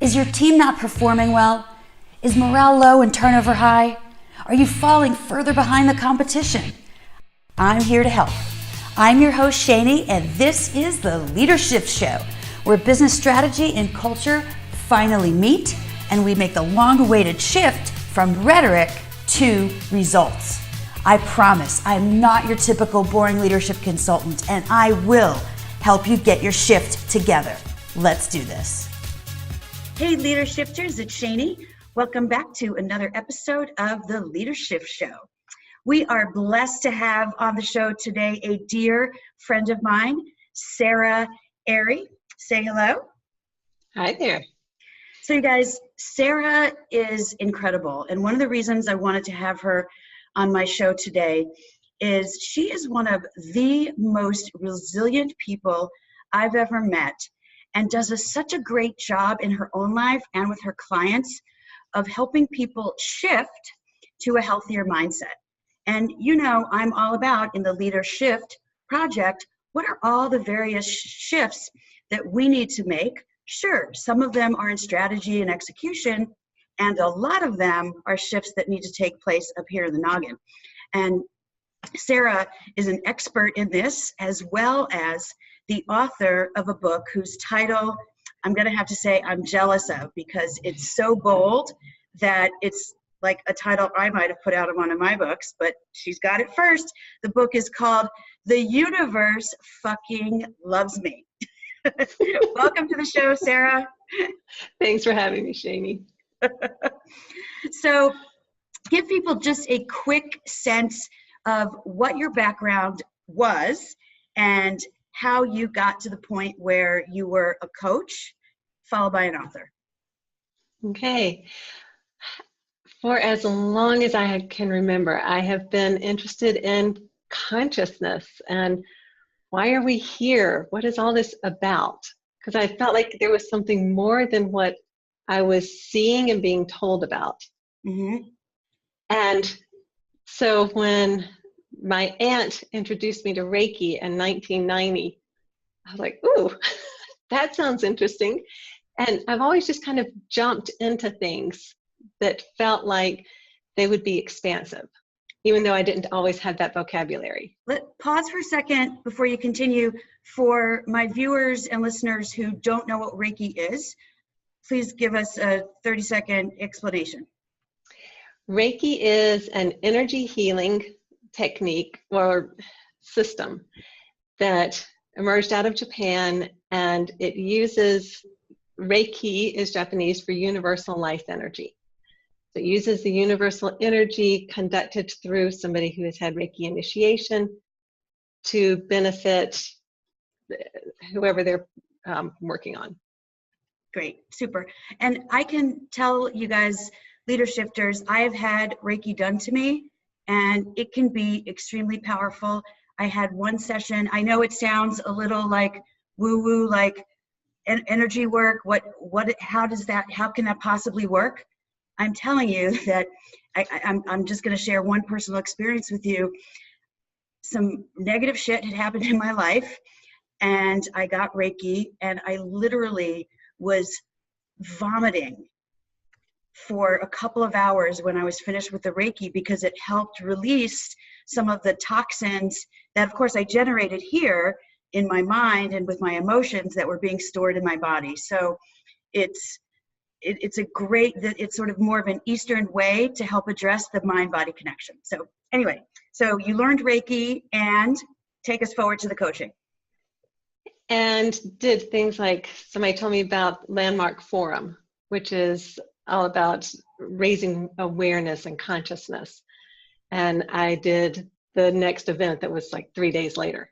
Is your team not performing well? Is morale low and turnover high? Are you falling further behind the competition? I'm here to help. I'm your host, Shani, and this is the LeaderShift Show, where business strategy and culture finally meet, and we make the long-awaited shift from rhetoric to results. I promise I'm not your typical boring leadership consultant, and I will help you get your shift together. Let's do this. Hey, LeaderShifters, it's Shani. Welcome back to another episode of the LeaderShift Show. We are blessed to have on the show today a dear friend of mine, Sara Arey. Say hello. Hi there. So you guys, Sara is incredible. And one of the reasons I wanted to have her on my show today is she is one of the most resilient people I've ever met, and does such a great job in her own life and with her clients of helping people shift to a healthier mindset. And you know, I'm all about in the LeaderShift project, what are all the various shifts that we need to make? Sure, some of them are in strategy and execution, and a lot of them are shifts that need to take place up here in the noggin. And Sara is an expert in this, as well as the author of a book whose title I'm going to have to say I'm jealous of, because it's so bold that it's like a title I might have put out of one of my books, but she's got it first. The book is called The Universe Fucking Loves Me. Welcome to the show, Sara. Thanks for having me, Shani. So give people just a quick sense of what your background was and how you got to the point where you were a coach, followed by an author. Okay. For as long as I can remember, I have been interested in consciousness and why are we here? What is all this about? Because I felt like there was something more than what I was seeing and being told about. Mm-hmm. And so when my aunt introduced me to Reiki in 1990, I was like, ooh, that sounds interesting. And I've always just kind of jumped into things that felt like they would be expansive, even though I didn't always have that vocabulary. Pause for a second before you continue. For my viewers and listeners who don't know what Reiki is, please give us a 30-second explanation. Reiki is an energy healing technique or system that emerged out of Japan, and it uses, Reiki is Japanese for universal life energy. So it uses the universal energy conducted through somebody who has had Reiki initiation to benefit whoever they're working on. Great, super. And I can tell you guys, LeaderShifters, I have had Reiki done to me, and it can be extremely powerful. I had one session. I know it sounds a little like woo-woo, like energy work. How can that possibly work? I'm telling you that I'm just going to share one personal experience with you. Some negative shit had happened in my life, and I got Reiki, and I literally was vomiting for a couple of hours when I was finished with the Reiki, because it helped release some of the toxins that, of course, I generated here in my mind and with my emotions that were being stored in my body. So it's sort of more of an Eastern way to help address the mind-body connection. So anyway, so you learned Reiki, and take us forward to the coaching. And did things like, somebody told me about Landmark Forum, which is all about raising awareness and consciousness. And I did the next event that was like 3 days later.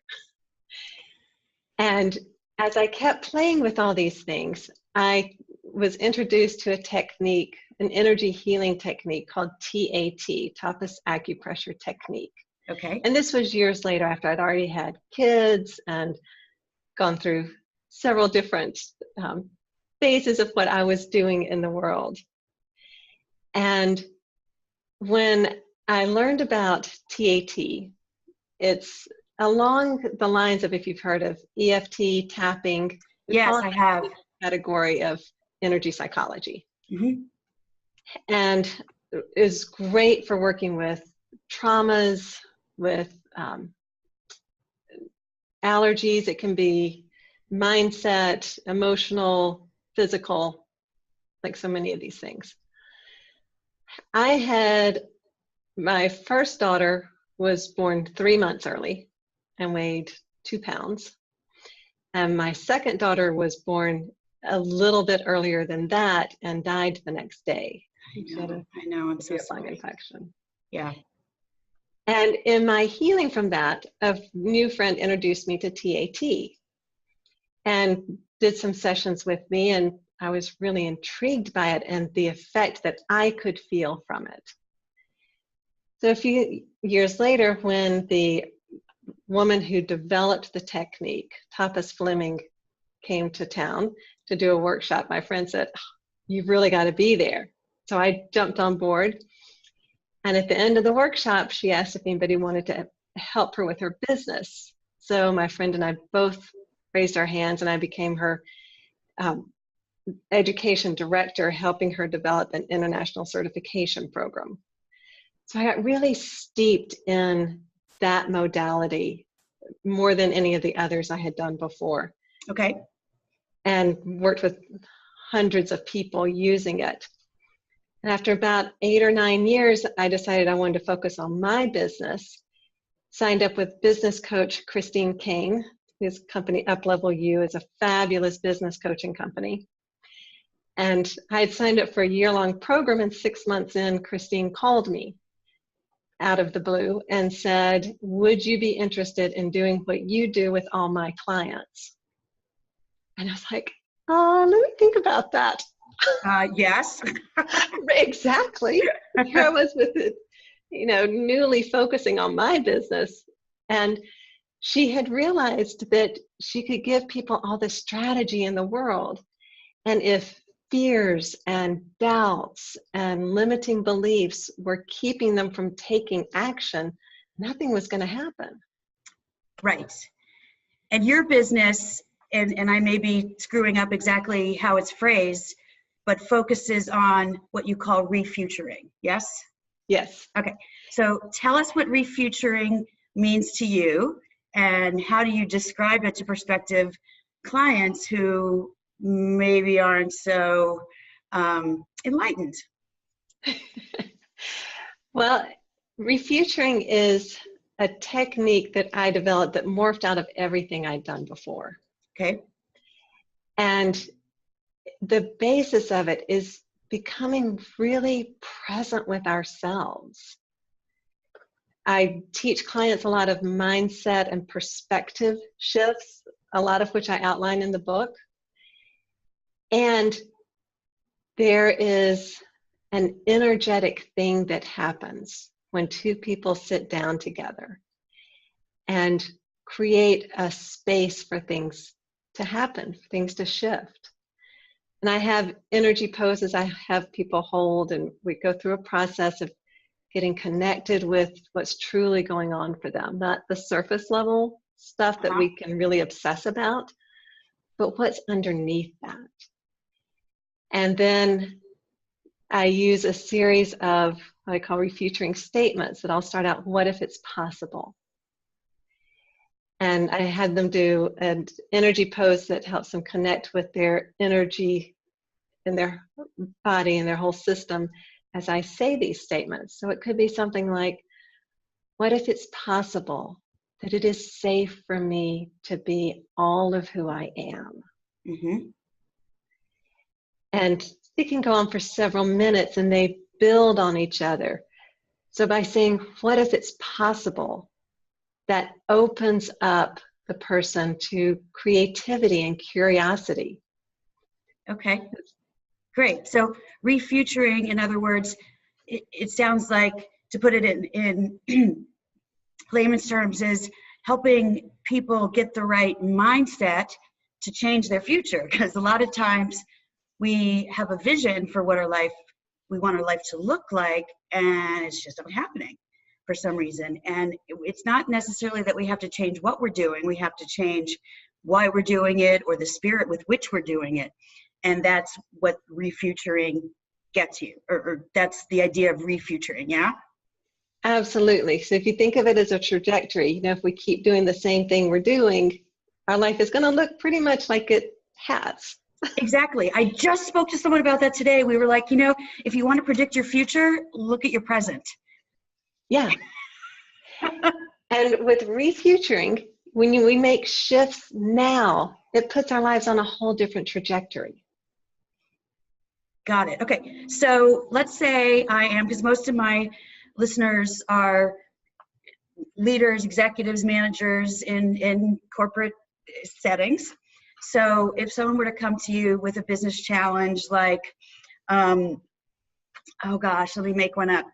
And as I kept playing with all these things, I was introduced to a technique, an energy healing technique called TAT, Tapas Acupressure Technique. Okay. And this was years later, after I'd already had kids and gone through several different phases of what I was doing in the world. And when I learned about TAT, it's along the lines of, if you've heard of EFT tapping. Yes, I have. Category of energy psychology. Mm-hmm. And is great for working with traumas, with allergies. It can be mindset, emotional, physical, like so many of these things. I had my first daughter was born 3 months early and weighed 2 pounds. And my second daughter was born a little bit earlier than that and died the next day. I know, I'm so lung sorry. infection. Yeah. And in my healing from that, a new friend introduced me to TAT and did some sessions with me, and I was really intrigued by it and the effect that I could feel from it. So a few years later, when the woman who developed the technique, Tapas Fleming, came to town to do a workshop, my friend said, "You've really got to be there." So I jumped on board. And at the end of the workshop, she asked if anybody wanted to help her with her business. So my friend and I both raised our hands, and I became her education director, helping her develop an international certification program. So I got really steeped in that modality more than any of the others I had done before. Okay. And worked with hundreds of people using it. And after about 8 or 9 years, I decided I wanted to focus on my business. Signed up with business coach Christine Kane, whose company Uplevel You is a fabulous business coaching company. And I had signed up for a year-long program, and 6 months in, Christine called me out of the blue and said, "Would you be interested in doing what you do with all my clients?" And I was like, "Oh, let me think about that." Yes. Exactly. Here I was with it, newly focusing on my business. And she had realized that she could give people all the strategy in the world. And if fears and doubts and limiting beliefs were keeping them from taking action, nothing was going to happen. Right. And your business, and I may be screwing up exactly how it's phrased, but focuses on what you call refuturing, yes? Yes. Okay. So tell us what refuturing means to you, and how do you describe it to prospective clients who maybe aren't so enlightened? Well, refuturing is a technique that I developed that morphed out of everything I'd done before. Okay. And the basis of it is becoming really present with ourselves. I teach clients a lot of mindset and perspective shifts, a lot of which I outline in the book. And there is an energetic thing that happens when two people sit down together and create a space for things to happen, for things to shift. And I have energy poses I have people hold, and we go through a process of getting connected with what's truly going on for them, not the surface level stuff that we can really obsess about, but what's underneath that. And then I use a series of what I call refuturing statements that I'll start out, what if it's possible? And I had them do an energy pose that helps them connect with their energy in their body and their whole system as I say these statements. So it could be something like, what if it's possible that it is safe for me to be all of who I am? Mm-hmm. And it can go on for several minutes, and they build on each other. So by saying, what if it's possible, that opens up the person to creativity and curiosity. Okay, great. So refuturing, in other words, it sounds like, to put it in layman's terms, is helping people get the right mindset to change their future. Because a lot of times we have a vision for what we want our life to look like, and it's just not happening for some reason. And it's not necessarily that we have to change what we're doing. We have to change why we're doing it, or the spirit with which we're doing it. And that's what refuturing gets you, or that's the idea of refuturing, yeah? Absolutely. So if you think of it as a trajectory, you know, if we keep doing the same thing we're doing, our life is going to look pretty much like it has. Exactly. I just spoke to someone about that today. We were like, you know, if you want to predict your future, look at your present. Yeah. And with refuturing, when we make shifts now, it puts our lives on a whole different trajectory. Got it. Okay. So let's say I am, because most of my listeners are leaders, executives, managers in corporate settings. So if someone were to come to you with a business challenge like, oh gosh, let me make one up.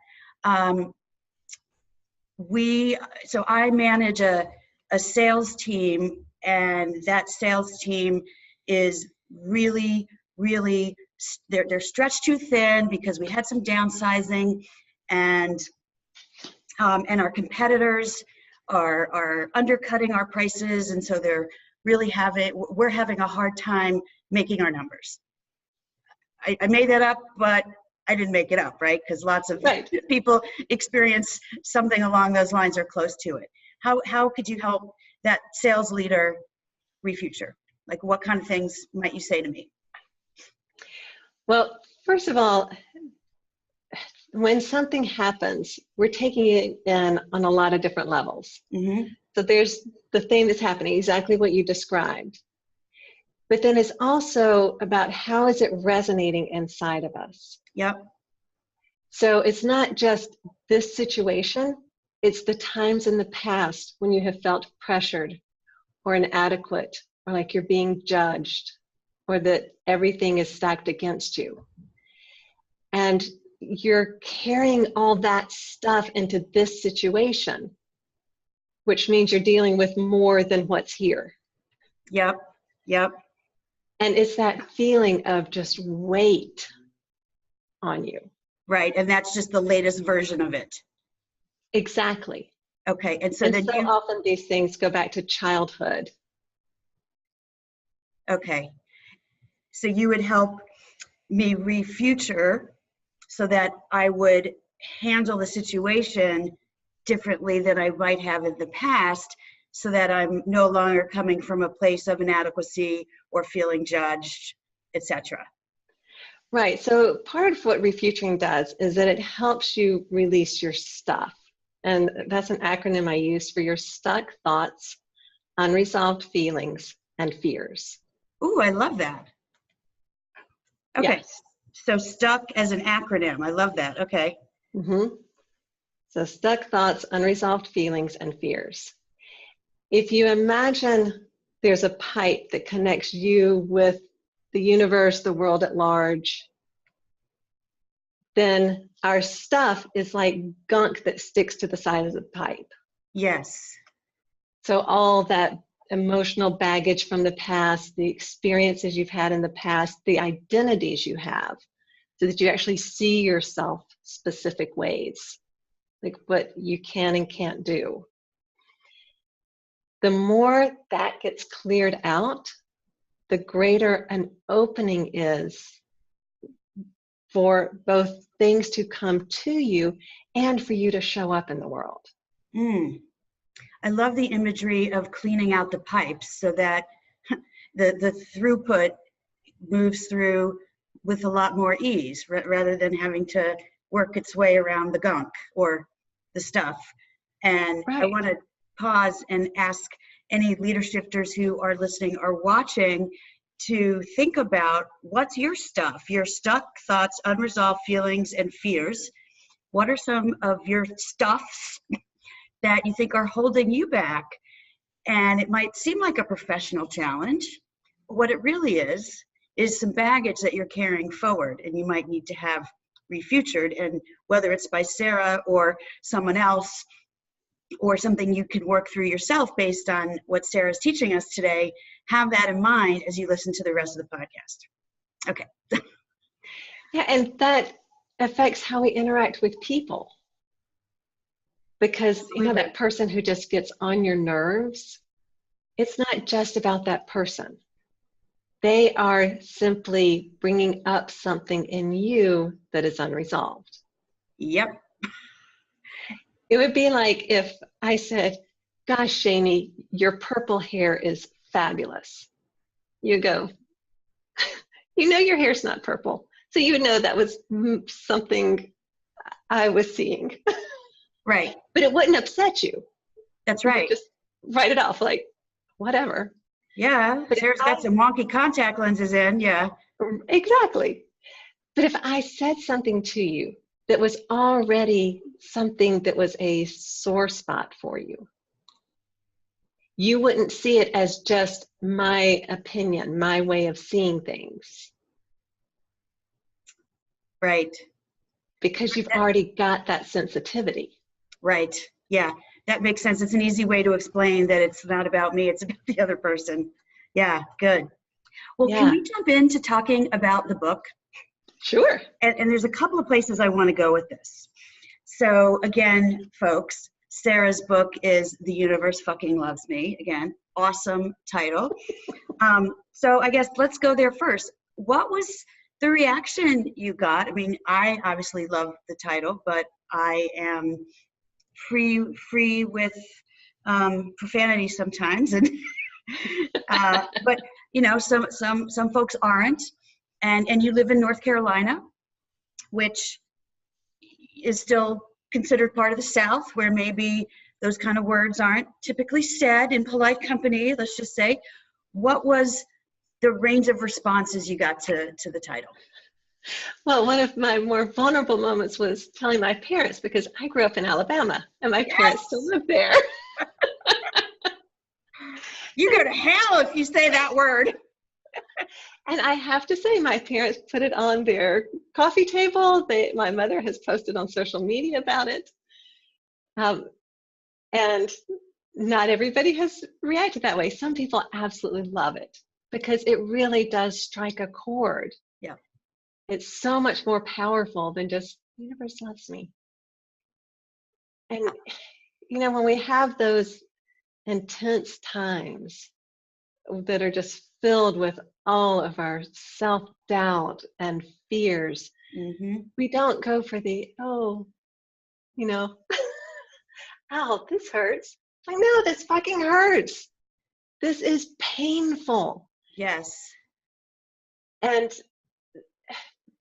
So I manage a sales team, and that sales team is really, really, they're stretched too thin because we had some downsizing, and our competitors are undercutting our prices, and so we're having a hard time making our numbers. I made that up, but I didn't make it up, right? Because lots of people experience something along those lines or close to it. How could you help that sales leader refuture? Like, what kind of things might you say to me? Well, first of all, when something happens, we're taking it in on a lot of different levels. Mm-hmm. So there's the thing that's happening, exactly what you described. But then it's also about how is it resonating inside of us. Yep. So it's not just this situation, it's the times in the past when you have felt pressured or inadequate, or like you're being judged, or that everything is stacked against you. And you're carrying all that stuff into this situation, which means you're dealing with more than what's here. Yep. Yep. And it's that feeling of just weight on you. Right. And that's just the latest version of it. Exactly. Okay. And so often these things go back to childhood. Okay. So you would help me refuture so that I would handle the situation differently than I might have in the past, so that I'm no longer coming from a place of inadequacy or feeling judged, etc. Right. So part of what refuturing does is that it helps you release your stuff. And that's an acronym I use for your stuck thoughts, unresolved feelings, and fears. Ooh, I love that. Okay. Yes. So stuck as an acronym. I love that. Okay. Mm-hmm. So stuck thoughts, unresolved feelings, and fears. If you imagine there's a pipe that connects you with the universe, the world at large, then our stuff is like gunk that sticks to the side of the pipe. Yes. So all that emotional baggage from the past, the experiences you've had in the past, the identities you have, so that you actually see yourself specific ways, like what you can and can't do. The more that gets cleared out, the greater an opening is for both things to come to you and for you to show up in the world. I love the imagery of cleaning out the pipes so that the throughput moves through with a lot more ease, rather than having to work its way around the gunk or the stuff. And I want to pause and ask any LeaderShifters who are listening or watching to think about, what's your stuff, your stuck thoughts, unresolved feelings, and fears. What are some of your stuffs that you think are holding you back? And it might seem like a professional challenge. What it really is some baggage that you're carrying forward, and you might need to have refutured. And whether it's by Sara or someone else, or something you can work through yourself based on what Sara's teaching us today, have that in mind as you listen to the rest of the podcast. Okay. Yeah, and that affects how we interact with people. Because, you know, that person who just gets on your nerves, it's not just about that person. They are simply bringing up something in you that is unresolved. Yep. It would be like if I said, gosh, Jamie, your purple hair is fabulous. You go, you know your hair's not purple. So you know that was something I was seeing. Right. But it wouldn't upset you. That's You right. just write it off like, whatever. Yeah. But Sarah's got some wonky contact lenses in. Yeah. Exactly. But if I said something to you that was already something that was a sore spot for you, you wouldn't see it as just my opinion, my way of seeing things. Right. Because you've already got that sensitivity. Right. Yeah. That makes sense. It's an easy way to explain that it's not about me, it's about the other person. Yeah. Good. Well, Yeah. can we jump into talking about the book? Sure. And there's a couple of places I want to go with this. So again, folks, Sarah's book is The Universe Fucking Loves Me. Again, awesome title. So I guess let's go there first. What was the reaction you got? I mean, I obviously love the title, but I am free with profanity sometimes, and but you know, some folks aren't. And you live in North Carolina, which is still considered part of the South, where maybe those kind of words aren't typically said in polite company, let's just say. What was the range of responses you got to the title? Well, one of my more vulnerable moments was telling my parents, because I grew up in Alabama and my parents still live there. You go to hell if you say that word. And I have to say, my parents put it on their coffee table. My mother has posted on social media about it. And not everybody has reacted that way. Some people absolutely love it because it really does strike a chord. Yeah. It's so much more powerful than just, the universe loves me. And, you know, when we have those intense times that are just filled with all of our self-doubt and fears, we don't go for the, oh, you know, ow, this hurts. I know this fucking hurts. This is painful. Yes. And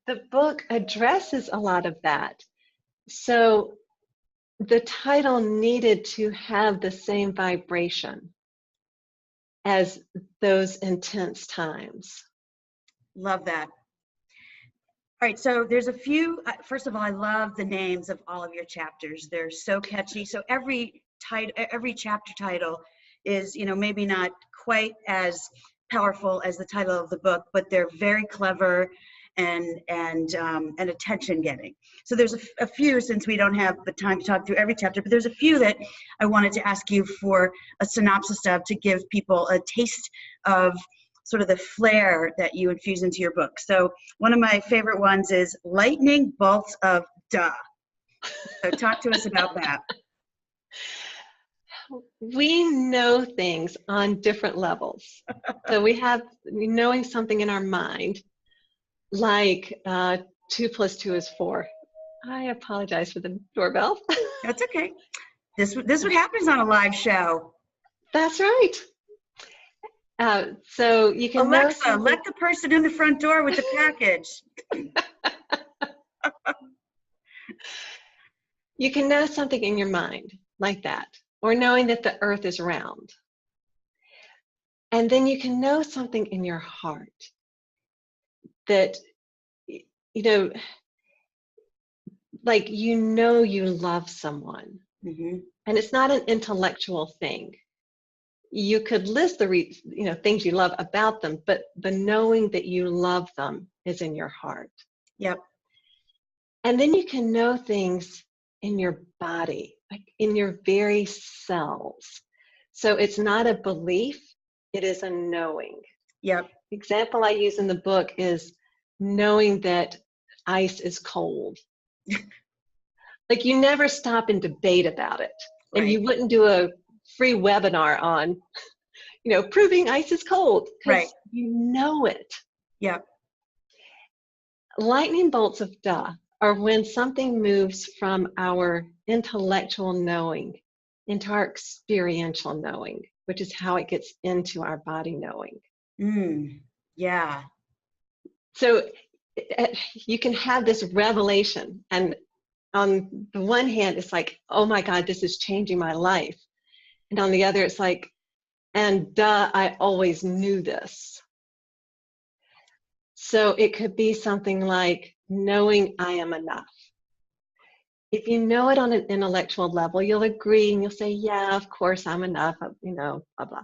the book addresses a lot of that. So the title needed to have the same vibration as those intense times. Love that. All right, so there's a few, first of all, I love the names of all of your chapters. They're so catchy. So every chapter title is, you know, maybe not quite as powerful as the title of the book, but they're very clever and attention getting. So there's a few, since we don't have the time to talk through every chapter, but there's a few that I wanted to ask you for a synopsis of, to give people a taste of sort of the flair that you infuse into your book. So one of my favorite ones is Lightning Bolts of Duh. So talk to us about that. We know things on different levels. So we have knowing something in our mind, like 2 + 2 is 4. I apologize for the doorbell. That's okay. This what happens on a live show. That's right. So you can Alexa, let the person in the front door with the package. You can know something in your mind like that, or knowing that the earth is round. And then you can know something in your heart that, you know, like, you know, you love someone. And it's not an intellectual thing. You could list the things you love about them, but the knowing that you love them is in your heart. Yep. And then you can know things in your body, like in your very cells. So it's not a belief, it is a knowing. Yep. The example I use in the book is knowing that ice is cold. Like, you never stop and debate about it. Right. And you wouldn't do a free webinar on, proving ice is cold, Right. because you know it. Yeah. Lightning bolts of duh are when something moves from our intellectual knowing into our experiential knowing, which is how it gets into our body knowing. Yeah. So you can have this revelation, and on the one hand, it's like, oh my God, this is changing my life. And on the other, it's like, and duh, I always knew this. So it could be something like knowing I am enough. If you know it on an intellectual level, you'll agree and you'll say, yeah, of course I'm enough, blah, blah.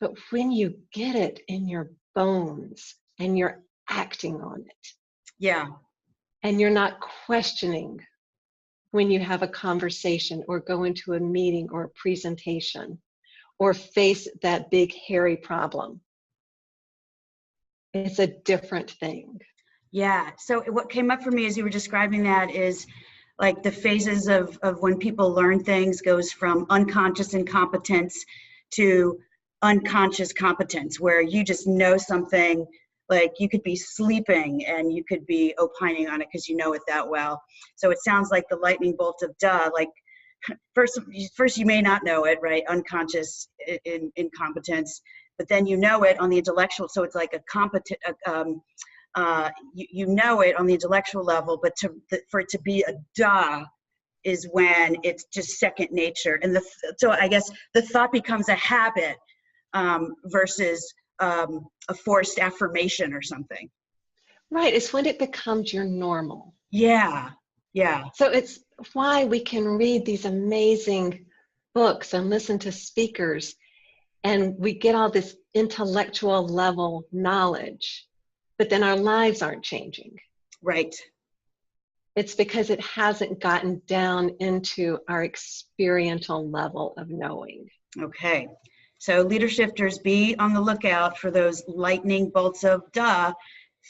But when you get it in your bones and you're acting on it, Yeah. and you're not questioning when you have a conversation or go into a meeting or a presentation or face that big hairy problem, it's a different thing. Yeah. So what came up for me as you were describing that is like the phases of when people learn things goes from unconscious incompetence to unconscious competence, where you just know something, like you could be sleeping and you could be opining on it because you know it that well. So it sounds like the lightning bolt of duh, like first you may not know it, right? Unconscious incompetence, but then you know it on the intellectual. So it's like a competent, you know it on the intellectual level, but for it to be a duh is when it's just second nature. And so I guess the thought becomes a habit versus a forced affirmation or something. Right, it's when it becomes your normal. Yeah, yeah. So it's why we can read these amazing books and listen to speakers, and we get all this intellectual level knowledge, but then our lives aren't changing. Right. It's because it hasn't gotten down into our experiential level of knowing. Okay. So LeaderShifters, be on the lookout for those lightning bolts of duh,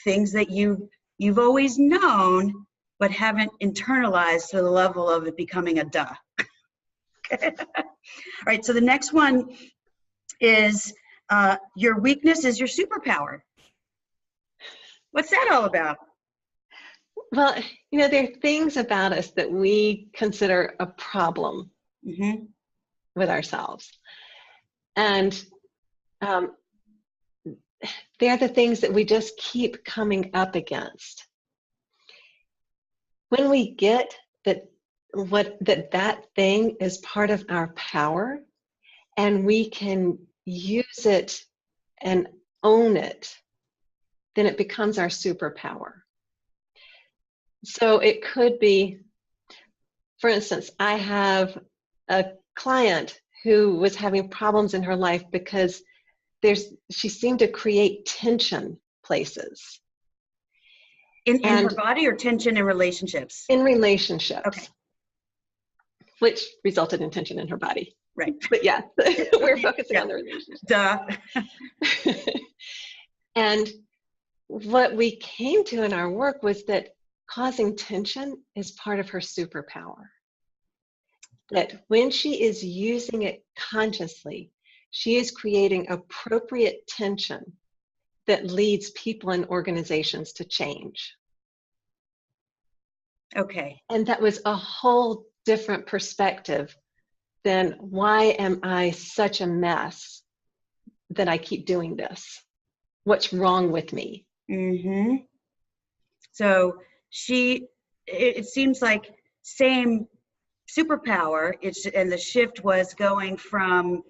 things that you've always known, but haven't internalized to the level of it becoming a duh. Okay. All right. So the next one is your weakness is your superpower. What's that all about? Well, there are things about us that we consider a problem with ourselves. And they're the things that we just keep coming up against. When we get that thing is part of our power, and we can use it and own it, then it becomes our superpower. So it could be, for instance, I have a client who was having problems in her life because she seemed to create tension places. In her body, or tension in relationships? In relationships. Okay. Which resulted in tension in her body. Right. But yeah, we're focusing on the relationship. Duh. And what we came to in our work was that causing tension is part of her superpower. That when she is using it consciously, she is creating appropriate tension that leads people and organizations to change. Okay. And that was a whole different perspective than, why am I such a mess that I keep doing this? What's wrong with me? So it seems like same superpower, and the shift was going from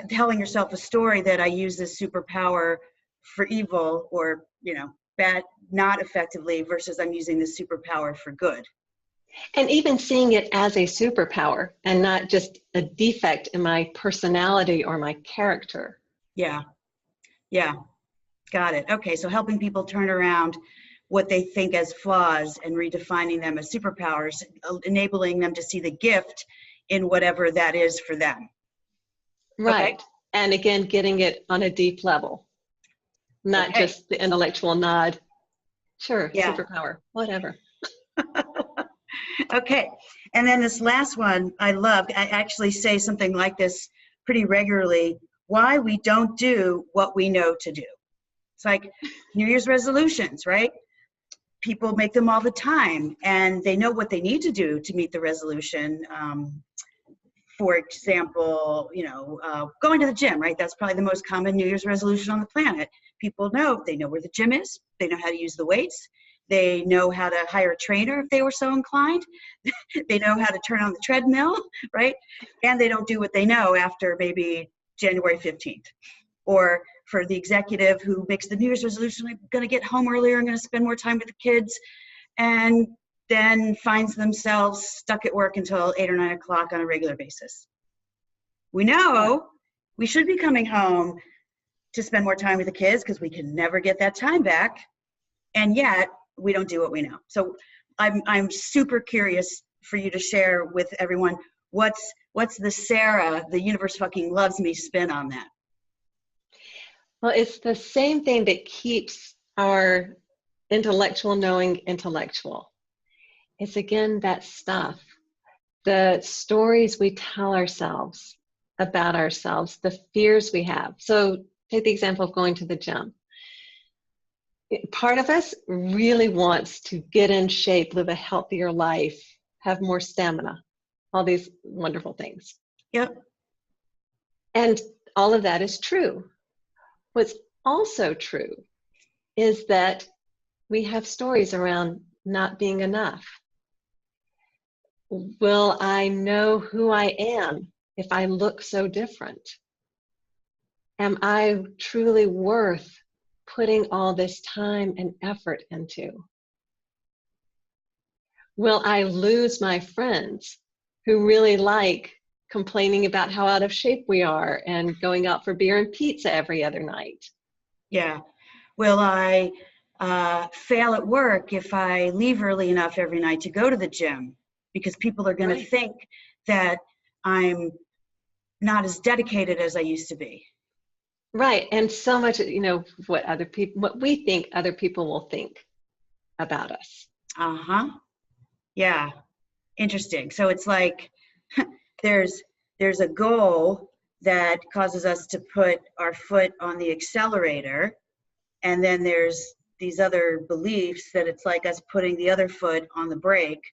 telling yourself a story that I use this superpower for evil, or bad, not effectively, versus I'm using this superpower for good. And even seeing it as a superpower and not just a defect in my personality or my character. Yeah. Got it. Okay, so helping people turn around what they think as flaws and redefining them as superpowers, enabling them to see the gift in whatever that is for them. Right. Okay. And again, getting it on a deep level, not just the intellectual nod. Sure, superpower, whatever. Okay, and then this last one I loved. I actually say something like this pretty regularly why we don't do what we know to do. It's like New Year's resolutions, right? People make them all the time, and they know what they need to do to meet the resolution. For example, going to the gym, right? That's probably the most common New Year's resolution on the planet. People they know where the gym is. They know how to use the weights. They know how to hire a trainer if they were so inclined. They know how to turn on the treadmill, right? And they don't do what they know after maybe January 15th. Or for the executive who makes the New Year's resolution, I'm going to get home earlier, I'm going to spend more time with the kids, and then finds themselves stuck at work until 8 or 9 o'clock on a regular basis. We know we should be coming home to spend more time with the kids because we can never get that time back, and yet we don't do what we know. So I'm super curious for you to share with everyone what's the Sara, the universe fucking loves me spin on that. Well, it's the same thing that keeps our intellectual knowing intellectual. It's again that stuff, the stories we tell ourselves about ourselves, the fears we have. So take the example of going to the gym. Part of us really wants to get in shape, live a healthier life, have more stamina, all these wonderful things. Yep. And all of that is true. What's also true is that we have stories around not being enough. Will I know who I am if I look so different? Am I truly worth putting all this time and effort into? Will I lose my friends who really like complaining about how out of shape we are and going out for beer and pizza every other night? Yeah. Will I fail at work if I leave early enough every night to go to the gym? Because people are going to think that I'm not as dedicated as I used to be. Right. And so much, what we think other people will think about us. Uh-huh. Yeah. Interesting. So it's like there's a goal that causes us to put our foot on the accelerator, and then there's these other beliefs that it's like us putting the other foot on the brake.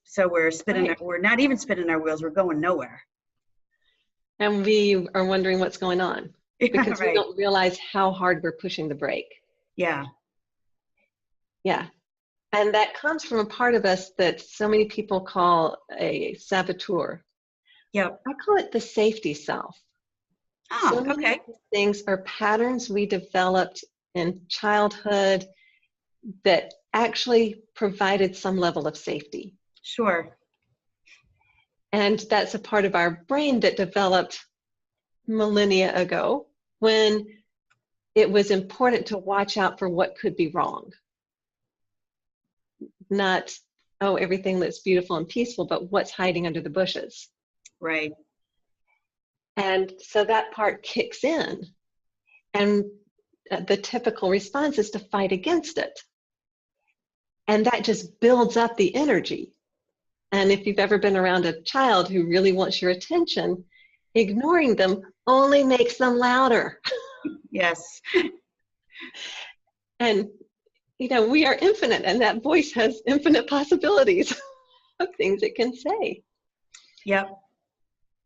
So we're we're not even spinning our wheels, we're going nowhere. And we are wondering what's going on because right. we don't realize how hard we're pushing the brake. Yeah. Yeah. And that comes from a part of us that so many people call a saboteur. Yep. I call it the safety self. Oh, so many okay. of these things are patterns we developed in childhood that actually provided some level of safety. Sure. And that's a part of our brain that developed millennia ago when it was important to watch out for what could be wrong. Not, oh, everything that's beautiful and peaceful, but what's hiding under the bushes. Right. And so that part kicks in. And the typical response is to fight against it. And that just builds up the energy. And if you've ever been around a child who really wants your attention, ignoring them only makes them louder. Yes. And, we are infinite, and that voice has infinite possibilities of things it can say. Yep.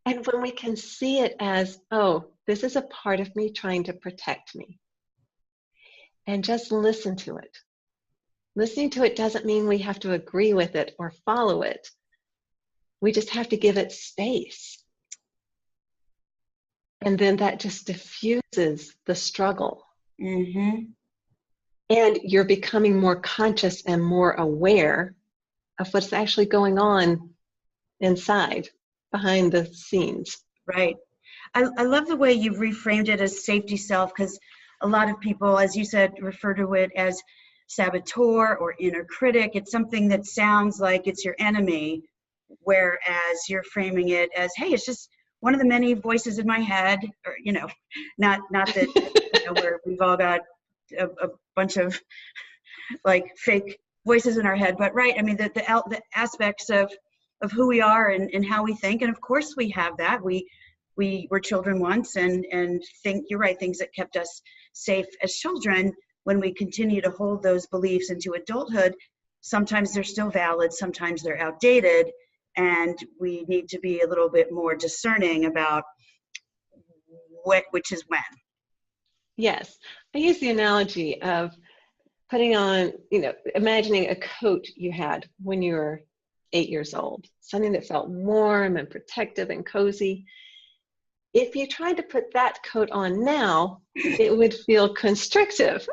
And when we can see it as, oh, this is a part of me trying to protect me, and just listen to it. Listening to it doesn't mean we have to agree with it or follow it. We just have to give it space. And then that just diffuses the struggle. Mm-hmm. And you're becoming more conscious and more aware of what's actually going on inside, behind the scenes. Right. I love the way you've reframed it as safety self, because a lot of people, as you said, refer to it as saboteur or inner critic. It's something that sounds like it's your enemy, whereas you're framing it as, hey, it's just one of the many voices in my head, or, not that, where we've all got a bunch of like fake voices in our head, but right. I mean, the aspects of who we are and how we think. And of course we have that. We we were children once, and think you're right, things that kept us safe as children, when we continue to hold those beliefs into adulthood, sometimes they're still valid, sometimes they're outdated, and we need to be a little bit more discerning about which is when. Yes. I use the analogy of putting on, imagining a coat you had when you were 8 years old, something that felt warm and protective and cozy. If you tried to put that coat on now, it would feel constrictive.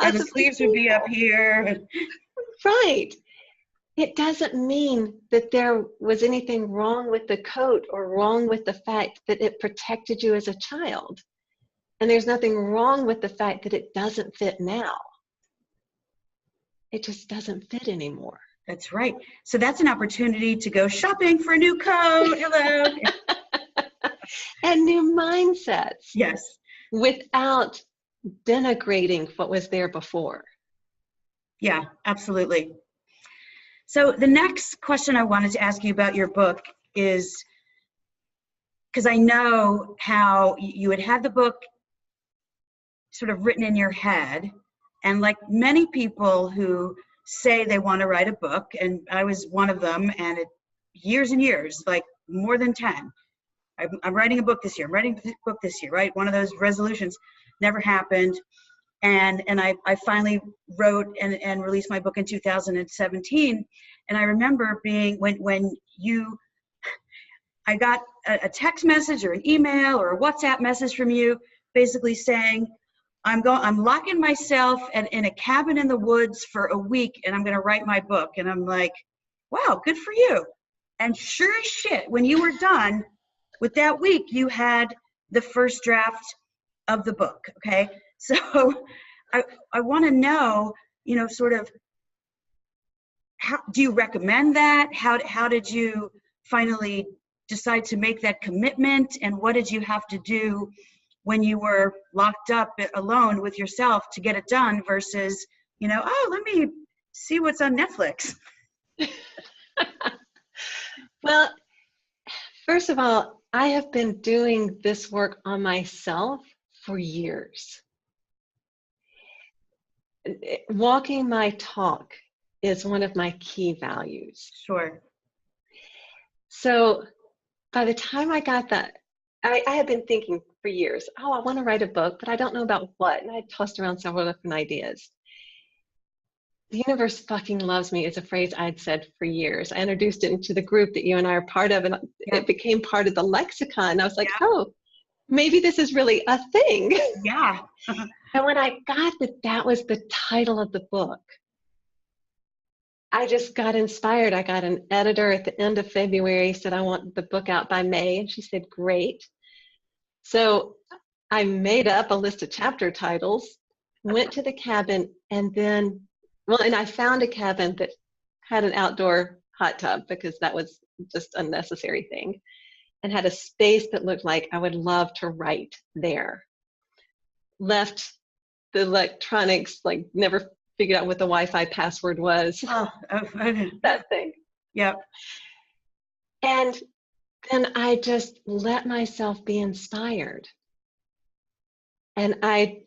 And the sleeves would be up here. Right. It doesn't mean that there was anything wrong with the coat or wrong with the fact that it protected you as a child. And there's nothing wrong with the fact that it doesn't fit now. It just doesn't fit anymore. That's right. So that's an opportunity to go shopping for a new coat. Hello. And new mindsets. Yes. Without denigrating what was there before. Yeah, absolutely. So the next question I wanted to ask you about your book is, because I know how you had had the book sort of written in your head, and like many people who say they want to write a book, and I was one of them, and years and years, like more than 10. I'm writing a book this year. I'm writing a book this year, right? One of those resolutions never happened. And I finally wrote and released my book in 2017. And I remember being, when I got a text message or an email or a WhatsApp message from you, basically saying, I'm locking myself in a cabin in the woods for a week, and I'm going to write my book. And I'm like, wow, good for you. And sure as shit, when you were done with that week, you had the first draft of the book. Okay. So I want to know, sort of, how do you recommend that? How did you finally decide to make that commitment? And what did you have to do when you were locked up alone with yourself to get it done versus, oh, let me see what's on Netflix? Well, first of all, I have been doing this work on myself for years. Walking my talk is one of my key values. Sure. So by the time I got that, I had been thinking for years, oh, I want to write a book, but I don't know about what. And I tossed around several different ideas. The universe fucking loves me is a phrase I'd said for years. I introduced it into the group that you and I are part of, and it became part of the lexicon. I was like, oh, maybe this is really a thing. Yeah. And when I got that was the title of the book, I just got inspired. I got an editor at the end of February, said, I want the book out by May. And she said, great. So I made up a list of chapter titles, went to the cabin, and then, and I found a cabin that had an outdoor hot tub because that was just a necessary thing, and had a space that looked like I would love to write there. Left the electronics, never figured out what the Wi-Fi password was. That thing. Yep. And then I just let myself be inspired. And I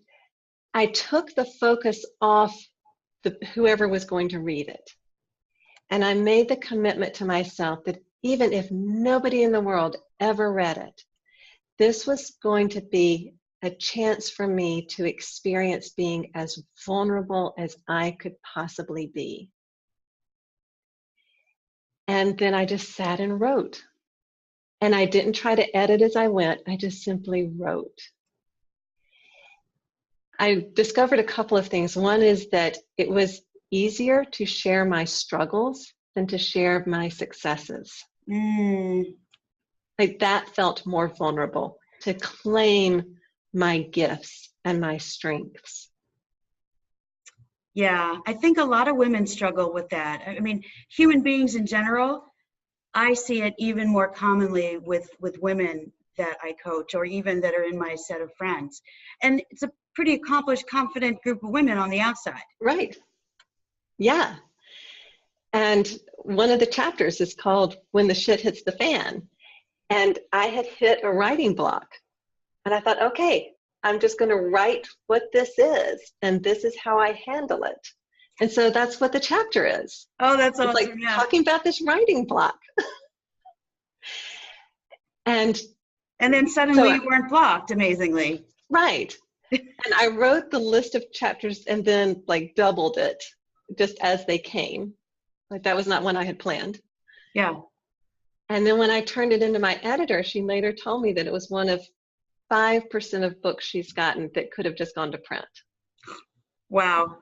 took the focus off whoever was going to read it. And I made the commitment to myself that even if nobody in the world ever read it, this was going to be a chance for me to experience being as vulnerable as I could possibly be. And then I just sat and wrote. And I didn't try to edit as I went. I just simply wrote. I discovered a couple of things. One is that it was easier to share my struggles than to share my successes. That felt more vulnerable, to claim my gifts and my strengths. Yeah, I think a lot of women struggle with that. I mean, human beings in general, I see it even more commonly with women that I coach, or even that are in my set of friends. And it's a pretty accomplished, confident group of women on the outside. Right. Yeah. And one of the chapters is called When the Shit Hits the Fan. And I had hit a writing block. And I thought, okay, I'm just going to write what this is, and this is how I handle it. And so that's what the chapter is. Oh, that's it's awesome. like Yeah. talking about this writing block. and then suddenly you weren't blocked, amazingly. Right. And I wrote the list of chapters and then like doubled it just as they came. Like that was not one I had planned. Yeah. And then when I turned it into my editor, she later told me that it was one of 5% of books she's gotten that could have just gone to print. Wow.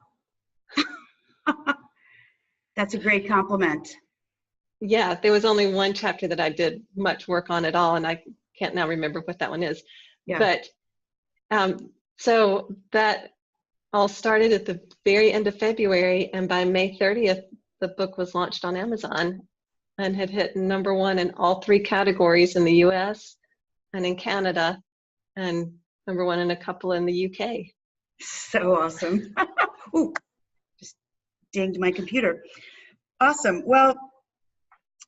That's a great compliment. Yeah, there was only one chapter that I did much work on at all, and I can't now remember what that one is. Yeah. But so that all started at the very end of February, and by May 30th, the book was launched on Amazon and had hit #1 in all 3 categories in the US and in Canada, and #1 in a couple in the UK. So awesome. Ooh, just dinged my computer. Awesome. Well,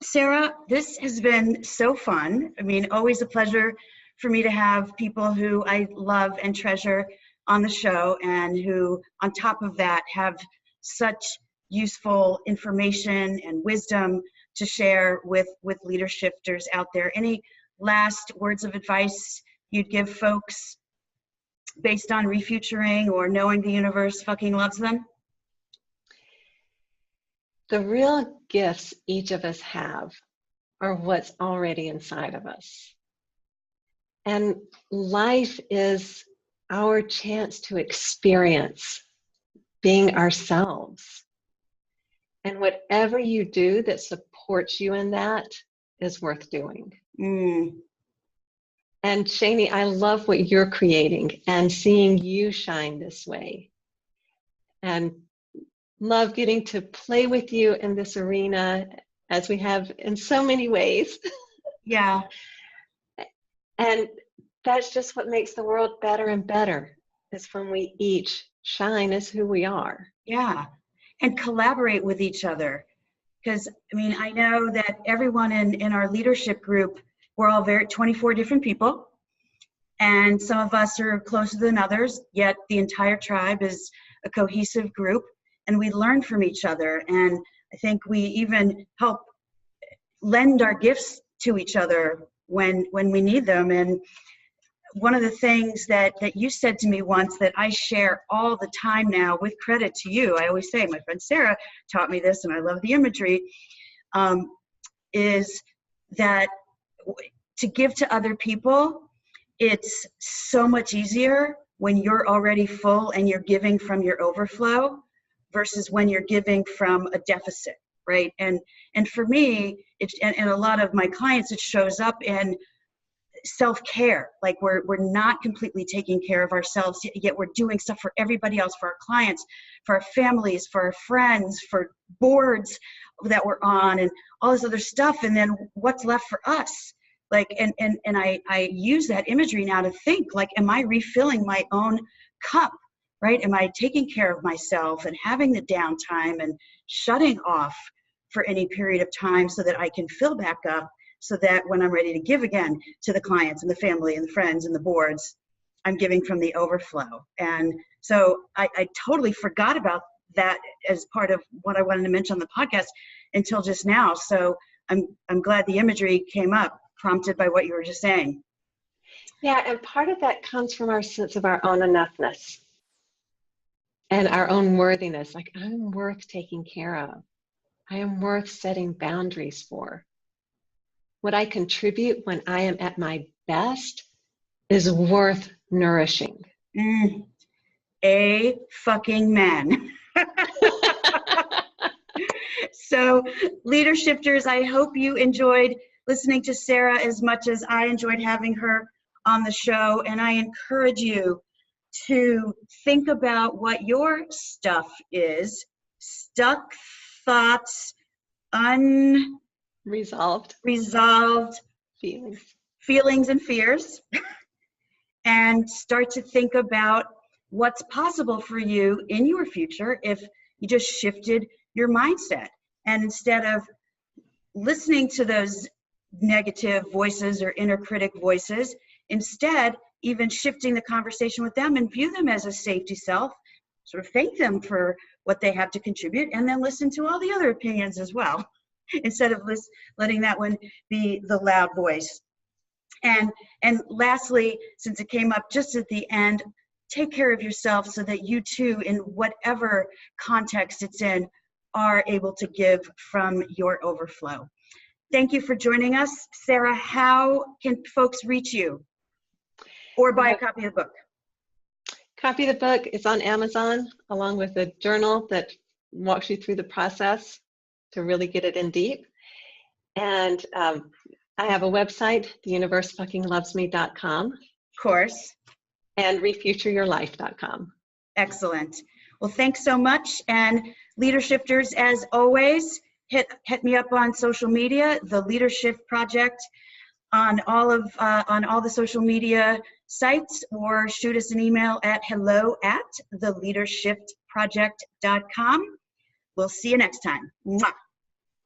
Sara, this has been so fun. I mean, always a pleasure for me to have people who I love and treasure on the show, and who, on top of that, have such useful information and wisdom to share with LeaderShifters out there. Any last words of advice you'd give folks based on refuturing or knowing the universe fucking loves them? The real gifts each of us have are what's already inside of us. And life is our chance to experience being ourselves. And whatever you do that supports you in that is worth doing. Mm. And Shani, I love what you're creating and seeing you shine this way. And love getting to play with you in this arena, as we have in so many ways. Yeah. And that's just what makes the world better and better, is when we each shine as who we are. Yeah. And collaborate with each other. Because, I mean, I know that everyone in our leadership group, we're all 24 different people. And some of us are closer than others, yet the entire tribe is a cohesive group, and we learn from each other. And I think we even help lend our gifts to each other when we need them. And one of the things that you said to me once that I share all the time now, with credit to you, I always say, my friend Sara taught me this, and I love the imagery, is that to give to other people, it's so much easier when you're already full and you're giving from your overflow versus when you're giving from a deficit, right? And for me, and a lot of my clients, it shows up in self-care. Like we're not completely taking care of ourselves, yet we're doing stuff for everybody else, for our clients, for our families, for our friends, for boards that we're on, and all this other stuff. And then what's left for us? Like, and I use that imagery now to think, like, am I refilling my own cup, right? Am I taking care of myself and having the downtime and shutting off for any period of time so that I can fill back up, so that when I'm ready to give again to the clients and the family and the friends and the boards, I'm giving from the overflow. And so I totally forgot about that as part of what I wanted to mention on the podcast until just now. So I'm glad the imagery came up, prompted by what you were just saying. Yeah, and part of that comes from our sense of our own enoughness and our own worthiness. Like, I'm worth taking care of. I am worth setting boundaries for. What I contribute when I am at my best is worth nourishing. A fucking man. So, LeaderShifters, I hope you enjoyed listening to Sara as much as I enjoyed having her on the show. And I encourage you to think about what your stuff is. Stuck thoughts, Resolved feelings and fears, and start to think about what's possible for you in your future if you just shifted your mindset. And instead of listening to those negative voices or inner critic voices. Instead, even shifting the conversation with them and view them as a safety self, sort of thank them for what they have to contribute, and then listen to all the other opinions as well, instead of letting that one be the loud voice. And lastly, since it came up just at the end, take care of yourself so that you too, in whatever context it's in, are able to give from your overflow. Thank you for joining us. Sara, how can folks reach you or buy a copy of the book? Copy of the book is on Amazon, along with a journal that walks you through the process to really get it in deep. And I have a website, theuniversefuckinglovesme.com. Of course. And refutureyourlife.com. Excellent. Well, thanks so much. And LeaderShifters, as always, hit me up on social media, the LeaderShift Project, on all the social media sites, or shoot us an email at hello@theleadershiftproject.com. We'll see you next time. Mwah.